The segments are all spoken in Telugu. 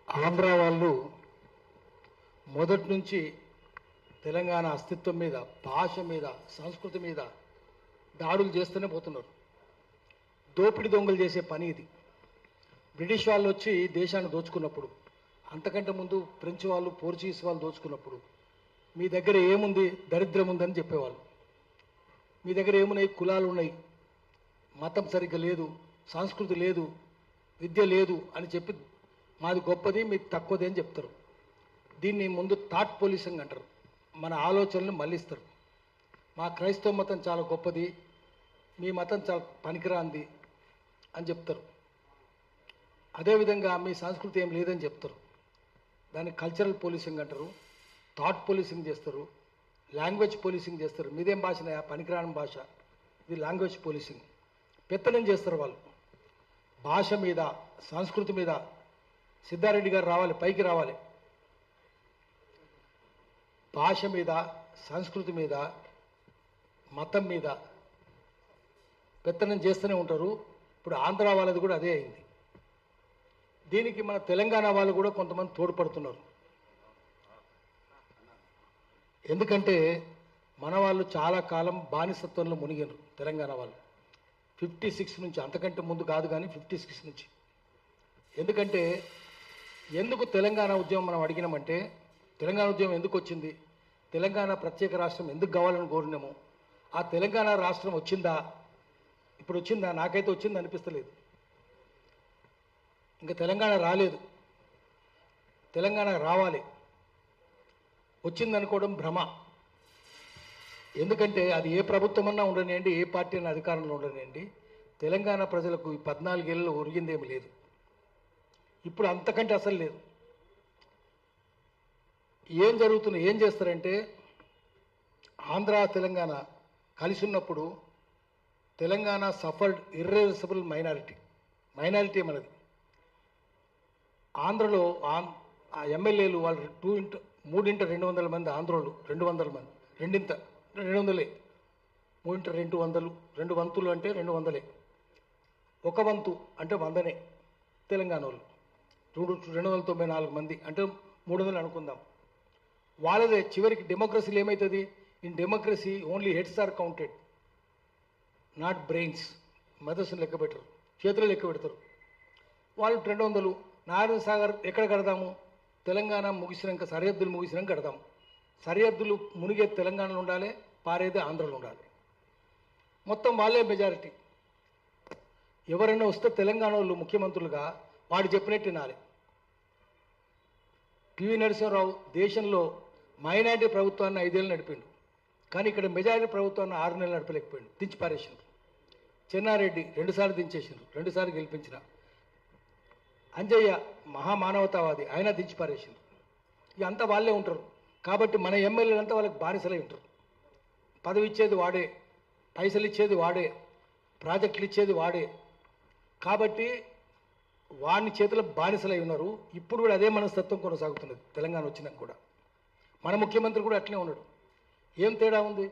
ఆంధ్ర వాళ్ళు మొదటి నుంచి తెలంగాణ అస్తిత్వం మీద, భాష మీద, సంస్కృతి మీద దాడులు చేస్తూనే పోతున్నారు. దోపిడి దొంగలు చేసే పని ఇది. బ్రిటిష్ వాళ్ళు వచ్చి దేశాన్ని దోచుకున్నప్పుడు, అంతకంటే ముందు ఫ్రెంచ్ వాళ్ళు, పోర్చుగీస్ వాళ్ళు దోచుకున్నప్పుడు మీ దగ్గర ఏముంది, దరిద్రం ఉందని చెప్పేవాళ్ళు. మీ దగ్గర ఏమున్నాయి, కులాలు ఉన్నాయి, మతం సరిగ్గా లేదు, సంస్కృతి లేదు, విద్య లేదు అని చెప్పి మాది గొప్పది, మీది తక్కువది అని చెప్తారు. దీన్ని ముందు థాట్ పోలీసింగ్ అంటారు. మన ఆలోచనలు మళ్ళిస్తారు. మా క్రైస్తవ మతం చాలా గొప్పది, మీ మతం చాలా పనికిరాంది అని చెప్తారు. అదేవిధంగా మీ సంస్కృతి ఏం లేదని చెప్తారు. దాన్ని కల్చరల్ పోలీసింగ్ అంటారు, థాట్ పోలీసింగ్ చేస్తారు, లాంగ్వేజ్ పోలీసింగ్ చేస్తారు. మీదేం భాషనయా, పనికిరాని భాష, ఇది లాంగ్వేజ్ పోలీసింగ్. పెత్తనం చేస్తారు వాళ్ళు భాష మీద, సంస్కృతి మీద. సిద్ధారెడ్డి గారు రావాలి, పైకి రావాలి. భాష మీద, సంస్కృతి మీద, మతం మీద పెత్తనం చేస్తూనే ఉంటారు. ఇప్పుడు ఆంధ్ర వాళ్ళది కూడా అదే అయింది. దీనికి మన తెలంగాణ వాళ్ళు కూడా కొంతమంది తోడ్పడుతున్నారు. ఎందుకంటే మన వాళ్ళు చాలా కాలం బానిసత్వంలో మునిగారు. తెలంగాణ వాళ్ళు 56 నుంచి, అంతకంటే ముందు కాదు కానీ 56 నుంచి. ఎందుకంటే ఎందుకు తెలంగాణ ఉద్యమం మనం అడిగినామంటే, తెలంగాణ ఉద్యమం ఎందుకు వచ్చింది, తెలంగాణ ప్రత్యేక రాష్ట్రం ఎందుకు కావాలని కోరినాము, ఆ తెలంగాణ రాష్ట్రం వచ్చిందా, ఇప్పుడు వచ్చిందా, నాకైతే వచ్చింది అనిపిస్తలేదు. ఇంకా తెలంగాణ రాలేదు, తెలంగాణ రావాలి. వచ్చిందనుకోవడం భ్రమ. ఎందుకంటే అది ఏ ప్రభుత్వమన్నా ఉండనివ్వండి, ఏ పార్టీ అయినా అధికారంలో ఉండనివ్వండి, తెలంగాణ ప్రజలకు ఈ 14 ఏళ్ళలో ఒరిగిందేమి లేదు. ఇప్పుడు అంతకంటే అసలు లేదు. ఏం జరుగుతుంది, ఏం చేస్తారంటే, ఆంధ్ర తెలంగాణ కలిసి ఉన్నప్పుడు తెలంగాణ సఫర్డ్ ఇర్రెవర్సిబుల్ మైనారిటీ మనది. ఆంధ్రలో ఆ ఎమ్మెల్యేలు వాళ్ళు 3x200 మంది, ఆంధ్రోళ్ళు 200 మంది, 200, 3x200, 2 వంతులు అంటే 200. ఒక వంతు అంటే 100నే తెలంగాణ వాళ్ళు. 294 మంది అంటే 300 అనుకుందాం. వాళ్ళదే చివరికి డెమోక్రసీలు ఏమవుతుంది, in democracy only heads are counted, not brains. మెదస్సును లెక్క పెట్టరు, చేతులు లెక్క పెడతారు. వాళ్ళు 200. నారాయణ సాగర్ ఎక్కడ కడదాము, తెలంగాణ ముగిసినాక, సరిహద్దులు ముగిసినాక కడదాము. సరిహద్దులు మునిగే తెలంగాణలో ఉండాలి, పారేది ఆంధ్రలో ఉండాలి. మొత్తం వాళ్ళే మెజారిటీ. ఎవరైనా వస్తే తెలంగాణ వాళ్ళు ముఖ్యమంత్రులుగా వాడు చెప్పినట్టు వినాలి. పివి నరసింహారావు దేశంలో మైనారిటీ ప్రభుత్వాన్ని 5 ఏళ్ళు నడిపిండు, కానీ ఇక్కడ మెజారిటీ ప్రభుత్వాన్ని 6 నెలలు నడపలేకపోయిండు, దించి పారేసిండు. చెన్నారెడ్డి 2 సార్లు దించేసిండు, 2 సార్లు గెలిపించిన. అంజయ్య మహామానవతావాది, ఆయన దించి పారేసిండు. ఇక అంతా వాళ్ళే ఉంటారు. కాబట్టి మన ఎమ్మెల్యేలంతా వాళ్ళకి బానిసలై ఉంటారు. పదవి ఇచ్చేది వాడే, పైసలు ఇచ్చేది వాడే, ప్రాజెక్టులు ఇచ్చేది వాడే. కాబట్టి వాడిని చేతుల బానిసలై ఉన్నారు. ఇప్పుడు కూడా అదే మనస్తత్వం కొనసాగుతున్నది. తెలంగాణ వచ్చినాక కూడా మన ముఖ్యమంత్రి కూడా అట్లే ఉన్నాడు. ఏం తేడా ఉంది,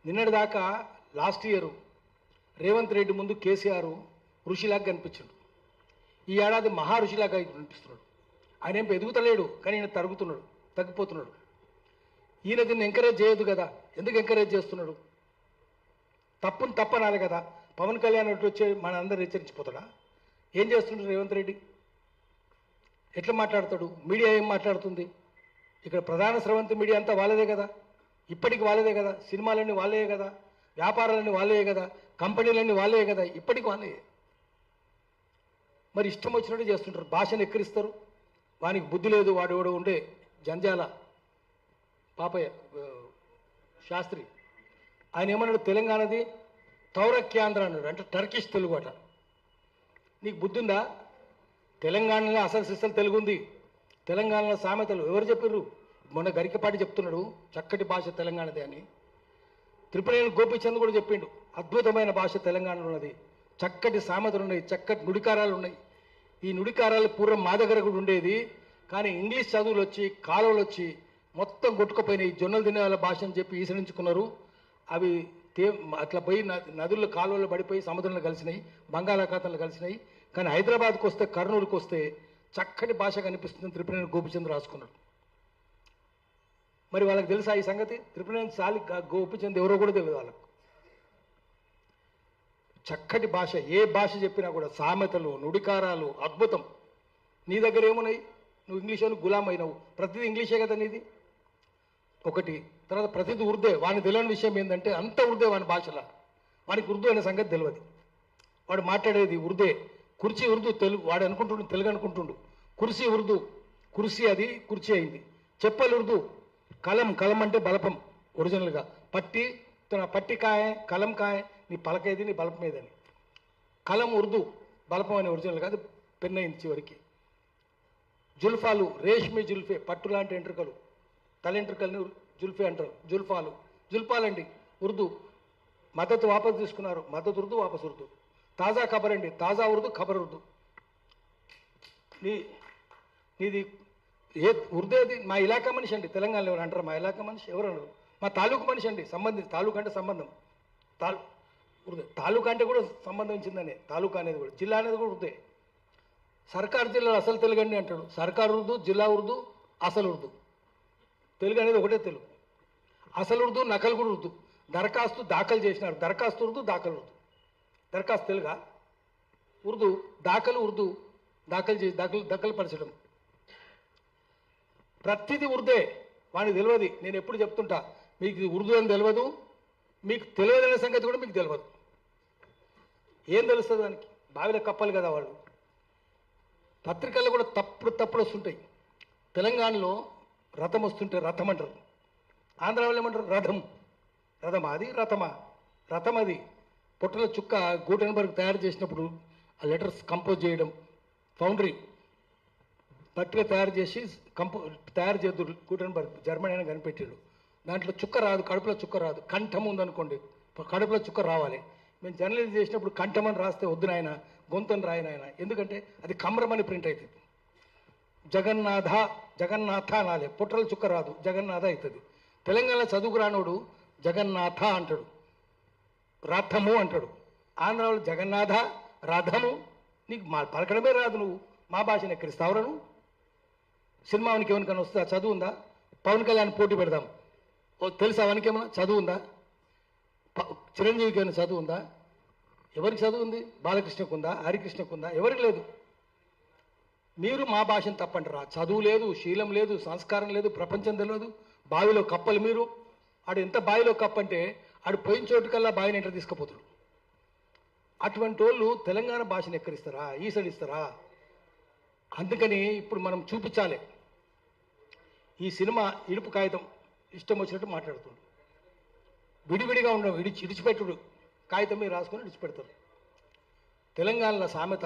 నిన్నటి దాకా లాస్ట్ ఇయర్ రేవంత్ రెడ్డి ముందు కేసీఆర్ ఋషిలాగా కనిపించాడు. ఈ ఏడాది మహా ఋషిలాగా కనిపిస్తున్నాడు. ఆయన ఏం ఎదుగుతలేడు, కానీ ఈయన తగ్గిపోతున్నాడు. ఈయన దీన్ని ఎంకరేజ్ చేయదు కదా, ఎందుకు ఎంకరేజ్ చేస్తున్నాడు? తప్పుని తప్పనాలి కదా. పవన్ కళ్యాణ్ అటు వచ్చే మన అందరూ హెచ్చరించిపోతాడా? ఏం చేస్తున్నాడు రేవంత్ రెడ్డి? ఎట్లా మాట్లాడతాడు? మీడియా ఏం మాట్లాడుతుంది? ఇక్కడ ప్రధాన స్రవంతి మీడియా అంతా వాళ్ళదే కదా, ఇప్పటికి వాళ్ళదే కదా, సినిమాలన్నీ వాళ్ళే కదా, వ్యాపారాలన్నీ వాళ్ళే కదా, కంపెనీలన్నీ వాళ్ళే కదా, ఇప్పటికి వాళ్ళే. మరి ఇష్టం వచ్చినట్టు చేస్తుంటారు, భాషను ఎక్కిరిస్తారు. వానికి బుద్ధి లేదు, వాడు ఎవడో ఉండే జంజాల పాపయ్య శాస్త్రి, ఆయన ఏమన్నాడు, తెలంగాణది తౌరక్యాంధ్ర అన్నాడు, అంటే టర్కిష్ తెలుగు అట. నీకు బుద్ధి ఉందా? తెలంగాణలో అసలు సిస్టల్ తెలుగు ఉంది. తెలంగాణలో సామెతలు ఎవరు చెప్పారు? మొన్న గరికపాటి చెప్తున్నాడు, చక్కటి భాష తెలంగాణదే అని. త్రిపురేణి గోపీచంద్ కూడా చెప్పిండు, అద్భుతమైన భాష తెలంగాణలో ఉన్నది, చక్కటి సామెతలు ఉన్నాయి, చక్కటి నుడికారాలు ఉన్నాయి. ఈ నుడికారాలు పూర్వం మా దగ్గర కూడా ఉండేది, కానీ ఇంగ్లీష్ చదువులు వచ్చి, కాలువలు వచ్చి మొత్తం కొట్టుకుపోయినాయి. జొన్నలు తినే వాళ్ళ భాష అని చెప్పి ఈసరించుకున్నారు. అవి అట్లా పోయి నదుల్లో కాలువల్లో పడిపోయి సముద్రంలో కలిసినాయి, బంగాళాఖాతంలో కలిసినాయి. కానీ హైదరాబాద్కు వస్తే, కర్నూలుకు వస్తే చక్కటి భాష కనిపిస్తుందని త్రిపురనేని గోపిచంద్ రాసుకున్నాడు. మరి వాళ్ళకి తెలుసా ఈ సంగతి? త్రిపురనేని గోపిచంద్ ఎవరో కూడా తెలియదు వాళ్ళకు. చక్కటి భాష, ఏ భాష చెప్పినా కూడా సామెతలు, నుడికారాలు అద్భుతం. నీ దగ్గర ఏమున్నాయి? నువ్వు ఇంగ్లీష్ అని గులాం అయినావు, ప్రతిదీ ఇంగ్లీషే కదా నీది. ఒకటి. తర్వాత ప్రతిదీ ఉర్దే. వాడిని తెలియని విషయం ఏంటంటే అంత ఉర్దే వాని భాషలో. వానికి ఉర్దూ అనే సంగతి తెలియదు. వాడు మాట్లాడేది ఉర్దే. కుర్చీ ఉర్దూ, తెలుగు. వాడు అనుకుంటుండు తెలుగు అనుకుంటుండు. కుర్సీ ఉర్దూ, కుర్సీ అది కుర్చీ అయింది. చెప్పలు ఉర్దూ. కలం, కలం అంటే బలపం ఒరిజినల్గా. పట్టి, పట్టి కాయ, కలం కాయ, నీ పలకేది, నీ బలపం ఏదని. కలం ఉర్దూ, బలపం అని ఒరిజినల్ కాదు, పెన్ అయింది చివరికి. జుల్ఫాలు, రేష్మి జుల్ఫే, పట్టు లాంటి ఎంట్రుకలు, తలెంట్రుకల్ని జుల్ఫే అంటారు. జుల్ఫాలు, జుల్ఫాలండి ఉర్దూ. మద్దతు వాపసు తీసుకున్నారు, మద్దతు ఉర్దూ, వాపసు ఉర్దూ. తాజా ఖబర్ అండి, తాజా ఉర్దూ, ఖబర్ ఉర్దూ. నీది ఏ ఉర్దేది? మా ఇలాకా మనిషి అండి, తెలంగాణలో ఎవరు అంటారు? మా ఇలాకా మనిషి ఎవరు అన్నారు? మా తాలూకు మనిషి అండి, సంబంధించి. తాలూకు అంటే సంబంధం. ఉర్దే. తాలూకా అంటే కూడా సంబంధించిందనే. తాలూకా అనేది కూడా, జిల్లా అనేది కూడా ఉర్దే. సర్కారు జిల్లాలో అసలు తెలుగు అండి అంటాడు. సర్కారు ఉర్దూ, జిల్లా ఉర్దూ, అసలు ఉర్దూ. తెలుగు అనేది ఒకటే తెలుగు. అసలు ఉర్దూ, నకలు కూడా ఉర్దూ. దరఖాస్తు దాఖలు చేసినారు, దరఖాస్తు ఉర్దూ, దాఖలు ఉర్దూ. దరఖాస్తు తెలుగా? ఉర్దూ. దాఖలు ఉర్దూ, దాఖలు చేసి దఖలు పరచడం. ప్రతిదీ ఉర్దే. వాడికి తెలియదు. నేను ఎప్పుడు చెప్తుంటా, మీకు ఉర్దూ అని తెలియదు, మీకు తెలియదనే సంగతి కూడా మీకు తెలియదు. ఏం తెలుస్తుంది దానికి? బావిలో కప్పలు కదా వాళ్ళు. పత్రికల్లో కూడా తప్పుడు వస్తుంటాయి. తెలంగాణలో రథం వస్తుంటే రథం అంటారు, ఆంధ్ర వాళ్ళు ఏమంటారు? రథం. రథమా అది? రథమా? రథం అది. పొట్టల చుక్క గూటెన్బర్గ్ తయారు చేసినప్పుడు ఆ లెటర్స్ కంపోజ్ చేయడం, ఫౌండరీ పట్టిక తయారు చేసి తయారు చేద్దురు. గూటెన్బర్గ్ జర్మనీ అని కనిపెట్టాడు. దాంట్లో చుక్క రాదు, కడుపులో చుక్క రాదు. కంఠం ఉందనుకోండి, కడుపులో చుక్క రావాలి. మేము జర్నలిజం చేసినప్పుడు కంఠం అని రాస్తే వద్దు నాయన, గొంతని రాయనాయన. ఎందుకంటే అది కమ్రమని ప్రింట్ అవుతుంది. జగన్నాథ, జగన్నాథ అనాలి. పుట్టల చుక్క రాదు, జగన్నాథ అవుతుంది. తెలంగాణ చదువుకు రానోడు జగన్నాథ అంటాడు, రథము అంటాడు. ఆంధ్రాలో జగన్నాథ, రథము. నీకు మా పలకడమే రాదు, నువ్వు మా భాషను ఎక్కడిస్తావురా? నువ్వు సినిమానికి ఎవరికైనా వస్తుందా? చదువు ఉందా? పవన్ కళ్యాణ్ పోటీ పెడదాం, తెలుసా అవనికి ఏమన్నా? చదువు ఉందా? చిరంజీవికి ఏమైనా చదువు ఉందా? ఎవరికి చదువు ఉంది? బాలకృష్ణకు ఉందా? హరికృష్ణకు ఉందా? ఎవరికి లేదు. మీరు మా భాషను తప్పంటారా? చదువు లేదు, శీలం లేదు, సంస్కారం లేదు, ప్రపంచం తెలియదు. బావిలో కప్పలు మీరు. ఆడు ఎంత బావిలో కప్పంటే ఆడు పోయిన చోటుకల్లా బావిని ఎంటర్ తీసుకుపోతాడు. అటువంటి వాళ్ళు తెలంగాణ భాషను ఎక్కడిస్తారా? ఈసడిస్తారా? అందుకని ఇప్పుడు మనం చూపించాలి. ఈ సినిమా ఇడుపు కాగితం ఇష్టం వచ్చినట్టు మాట్లాడుతుంది. విడివిడిగా ఉండడం, ఇడిచిపెట్టుడు. కాగితం మీద రాసుకొని విడిచిపెడతారు. తెలంగాణలో సామెత